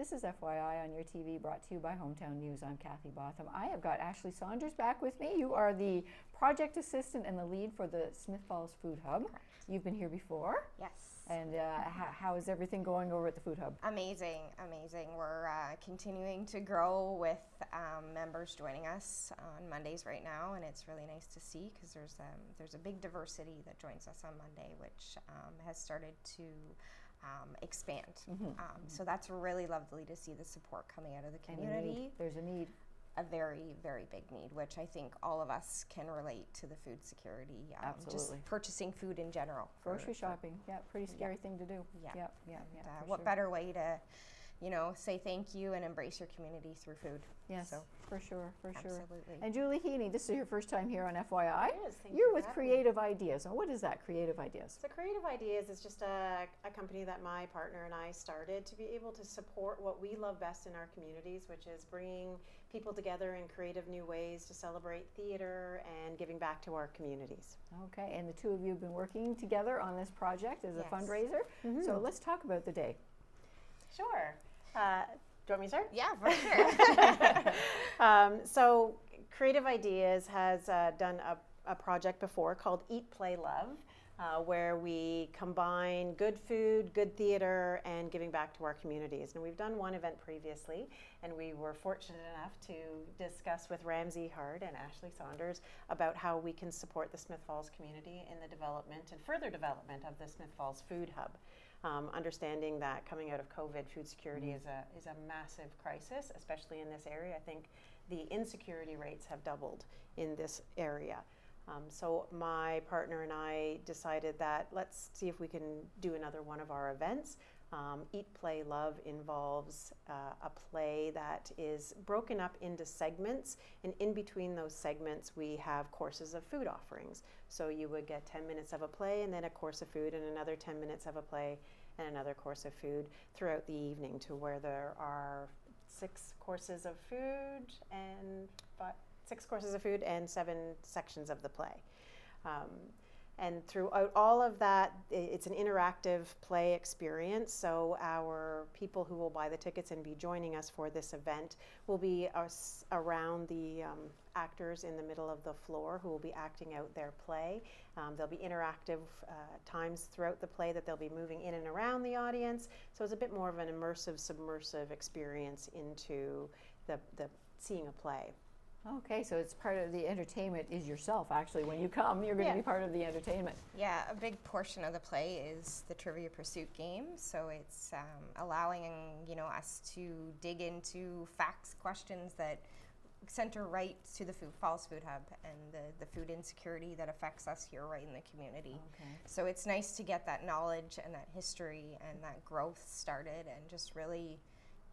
This is FYI on your TV, brought to you by Hometown News. I'm Kathy Botham. I have got Ashley Saunders back with me. You are the project assistant and the lead for the Smith Falls Food Hub. Correct. You've been here before. Yes. And how is everything going over at the Food Hub? Amazing, amazing. We're continuing to grow with members joining us on Mondays right now, and it's really nice to see because there's a big diversity that joins us on Monday, which has started to expand. So that's really lovely to see the support coming out of the community. There's a need. A very, very big need, which I think all of us can relate to the food security. Absolutely. Just purchasing food in general. Grocery shopping, pretty scary thing to do. Yeah. What better way to, say thank you and embrace your community through food. Yes, so, for sure. Absolutely. And Julie Heaney, this is your first time here on FYI. It is. You're with Creative Ideas. And what is that, Creative Ideas? So Creative Ideas is just a company that my partner and I started to be able to support what we love best in our communities, which is bringing people together in creative new ways to celebrate theater and giving back to our communities. Okay, and the two of you have been working together on this project as a fundraiser. So let's talk about the day. Sure. Do you want me to start? Yeah, for sure. So Creative Ideas has done a project before called Eat, Play, Love, where we combine good food, good theater, and giving back to our communities. And we've done one event previously, and we were fortunate enough to discuss with Ramsey Hard and Ashley Saunders about how we can support the Smith Falls community in the development and further development of the Smith Falls Food Hub. Understanding that coming out of COVID, food security is a massive crisis, especially in this area. I think the insecurity rates have doubled in this area. So my partner and I decided that let's see if we can do another one of our events. Eat, Play, Love involves a play that is broken up into segments, and in between those segments we have courses of food offerings. So you would get 10 minutes of a play and then a course of food and another 10 minutes of a play and another course of food throughout the evening, to where there are 6 courses of food and 7 sections of the play. And throughout all of that, it's an interactive play experience. So our people who will buy the tickets and be joining us for this event will be around the actors in the middle of the floor who will be acting out their play. There'll be interactive times throughout the play that they'll be moving in and around the audience. So it's a bit more of an immersive, submersive experience into the seeing a play. Okay, so it's part of the entertainment is yourself, actually. When you come, you're going to be part of the entertainment. Yeah, a big portion of the play is the Trivia Pursuit game. So it's allowing us to dig into facts, questions that center right to the Falls Food Hub and the food insecurity that affects us here right in the community. Okay. So it's nice to get that knowledge and that history and that growth started and just really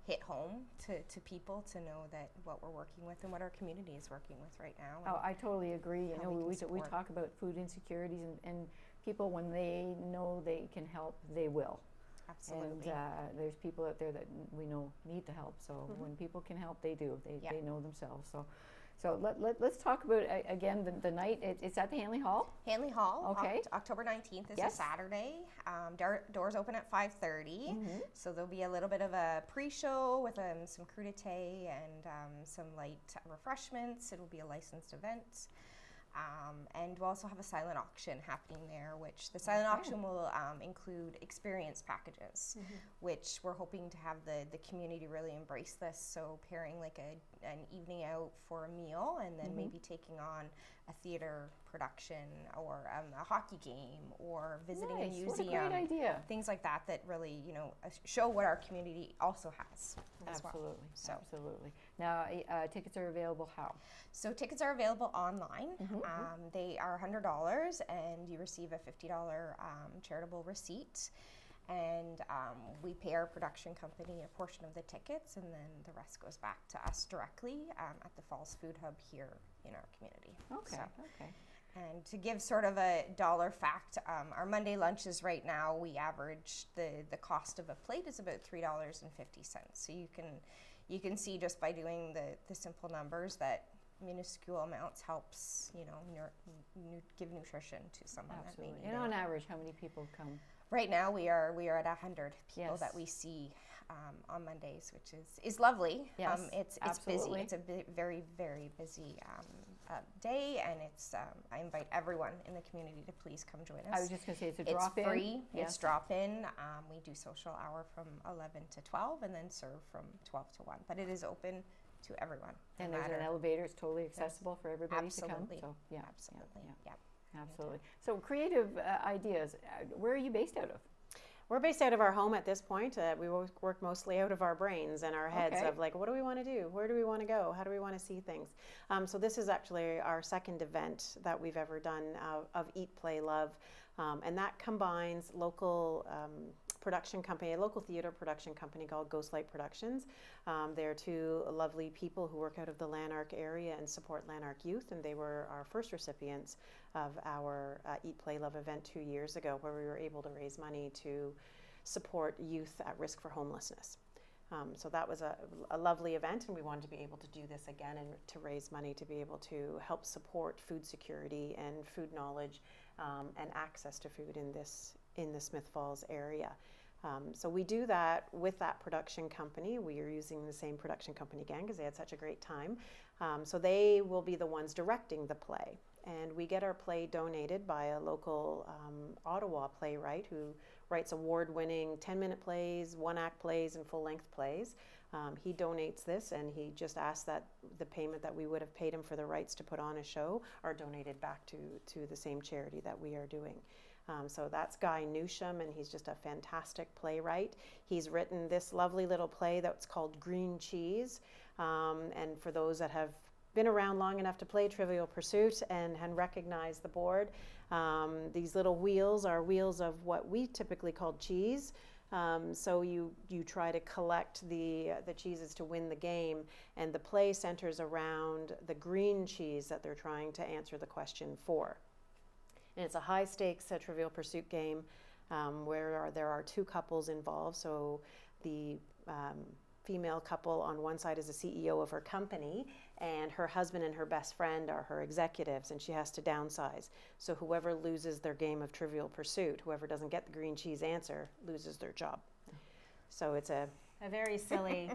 hit home to people to know that what we're working with and what our community is working with right now. Oh, I totally agree. We support. talk about food insecurities, and people, when they know they can help, they will. Absolutely. And there's people out there that we know need the help. So when people can help, they do. They know themselves. So let's talk about, again, the night. It's at the Hanley Hall? Hanley Hall, okay. October 19th is a Saturday. Doors open at 5:30, so there'll be a little bit of a pre-show with some crudité and some light refreshments. It'll be a licensed event. And we'll also have a silent auction happening there, which the silent auction will include experience packages, which we're hoping to have the community really embrace this. So pairing like an evening out for a meal, and then maybe taking on a theater production or a hockey game or visiting a museum. What a great idea. Things like that really show what our community also has. Absolutely. Well. Absolutely. Now, tickets are available how? So tickets are available online. They are $100, and you receive a $50 charitable receipt. And we pay our production company a portion of the tickets, and then the rest goes back to us directly at the Falls Food Hub here in our community. Okay. And to give sort of a dollar fact, our Monday lunches right now, we average the cost of a plate is about $3.50. So you can see just by doing the simple numbers that minuscule amounts helps give nutrition to someone. Absolutely. That may need and on average, how many people come? Right now we are at 100 people Yes. that we see on Mondays, which is lovely. Yes, It's absolutely. busy. It's a very, very busy day, and it's I invite everyone in the community to please come join us. I was just going to say, it's a It's drop-in. free. Yes. It's drop-in. We do social hour from 11 to 12, and then serve from 12 to 1. But it is open to everyone. no And there's an matter- elevator. It's totally accessible for everybody to come. Absolutely. So, yeah, Absolutely. yeah, Yeah. absolutely. So creative ideas. Where are you based out of? We're based out of our home at this point. We work mostly out of our brains and our heads Okay. of like, what do we want to do? Where do we want to go? How do we want to see things? So this is actually our second event that we've ever done of Eat, Play, Love. And that combines local production company, a local theater production company called Ghostlight Productions. They're two lovely people who work out of the Lanark area and support Lanark youth, and they were our first recipients of our Eat, Play, Love event 2 years ago, where we were able to raise money to support youth at risk for homelessness. So that was a lovely event, and we wanted to be able to do this again and to raise money to be able to help support food security and food knowledge and access to food in the Smith Falls area. So we do that with that production company. We are using the same production company again because they had such a great time. So they will be the ones directing the play. And we get our play donated by a local Ottawa playwright who writes award-winning 10-minute plays, one-act plays, and full-length plays. He donates this, and he just asks that the payment that we would have paid him for the rights to put on a show are donated back to the same charity that we are doing. So that's Guy Newsham, and he's just a fantastic playwright. He's written this lovely little play that's called Green Cheese. And for those that have been around long enough to play Trivial Pursuit and recognize the board, these little wheels are wheels of what we typically call cheese. So you try to collect the cheeses to win the game, and the play centers around the green cheese that they're trying to answer the question for. And it's a high-stakes Trivial Pursuit game where there are two couples involved. So the female couple on one side is the CEO of her company, and her husband and her best friend are her executives, and she has to downsize. So whoever loses their game of Trivial Pursuit, whoever doesn't get the green cheese answer, loses their job. So it's a very silly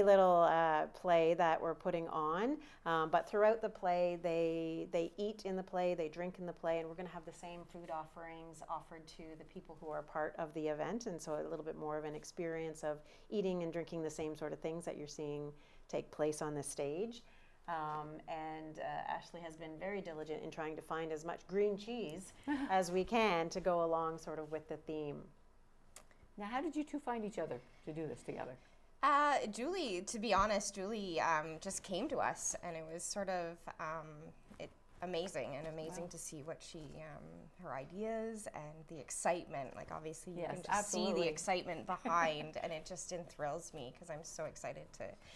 little play that we're putting on. But throughout the play, they eat in the play, they drink in the play, and we're going to have the same food offerings offered to the people who are part of the event. And so a little bit more of an experience of eating and drinking the same sort of things that you're seeing take place on the stage. And Ashley has been very diligent in trying to find as much green cheese as we can to go along sort of with the theme. Now, how did you two find each other to do this together? Julie, to be honest, just came to us, and it was sort of amazing Wow. to see what her ideas and the excitement. Like, obviously, you Yes, can just absolutely. see the excitement behind, and it just enthralls me because I'm so excited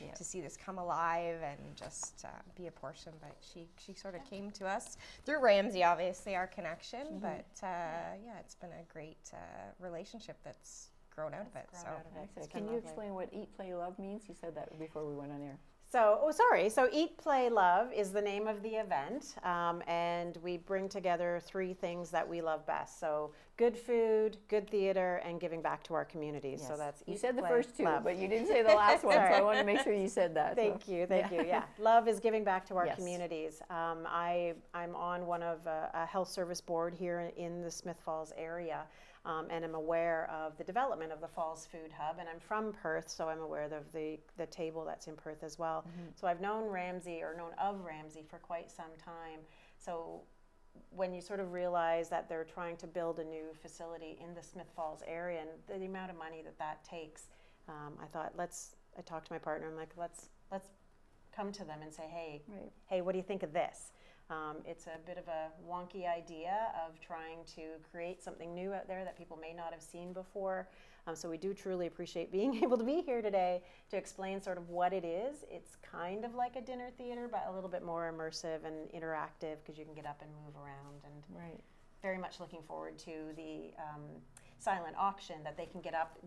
Yeah. to see this come alive and just be a portion. But she sort of came to us through Ramsey, obviously, our connection. But yeah, it's been a great relationship that's grown out of it. So. Excellent. Can you explain what Eat, Play, Love means? You said that before we went on air. So Eat, Play, Love is the name of the event, and we bring together three things that we love best. So good food, good theater, and giving back to our communities. Yes. So that's You Eat, said the Play, first two, Love. but you didn't say the last one, so I wanted to make sure you said that. Thank you. Yeah, love is giving back to our Yes. communities. I'm on one of a health service board here in the Smith Falls area. And I'm aware of the development of the Falls Food Hub, and I'm from Perth, so I'm aware of the table that's in Perth as well. Mm-hmm. So I've known of Ramsey for quite some time. So when you sort of realize that they're trying to build a new facility in the Smith Falls area and the amount of money that takes, I thought I talked to my partner, I'm like, let's come to them and say, hey, what do you think of this? It's a bit of a wonky idea of trying to create something new out there that people may not have seen before. So we do truly appreciate being able to be here today to explain sort of what it is. It's kind of like a dinner theater, but a little bit more immersive and interactive because you can get up and move around. And very much looking forward to silent auction that they can get up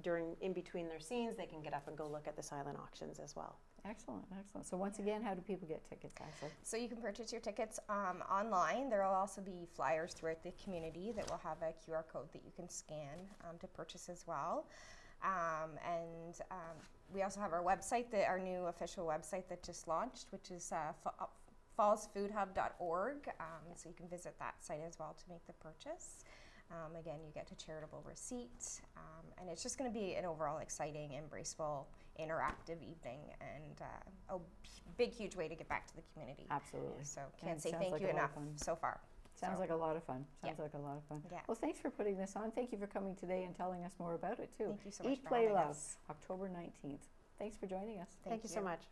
in between their scenes. They can get up and go look at the silent auctions as well. Excellent, excellent. So once again, how do people get tickets, Ashley? So you can purchase your tickets online. There will also be flyers throughout the community that will have a QR code that you can scan to purchase as well. We also have our website, our new official website that just launched, which is fallsfoodhub.org. So you can visit that site as well to make the purchase. Again, you get a charitable receipt, and it's just going to be an overall exciting, embraceable, interactive evening, and a big, huge way to get back to the community. Absolutely. So And can't it say sounds thank like you a lot of enough fun. so far. Sounds like a lot of fun. Sounds Yeah. like a lot of fun. Yeah. Well, thanks for putting this on. Thank you for coming today and telling us more about it, too. Thank you so much Eat, for Play, having Love, us. October 19th. Thanks for joining us. Thank you so much.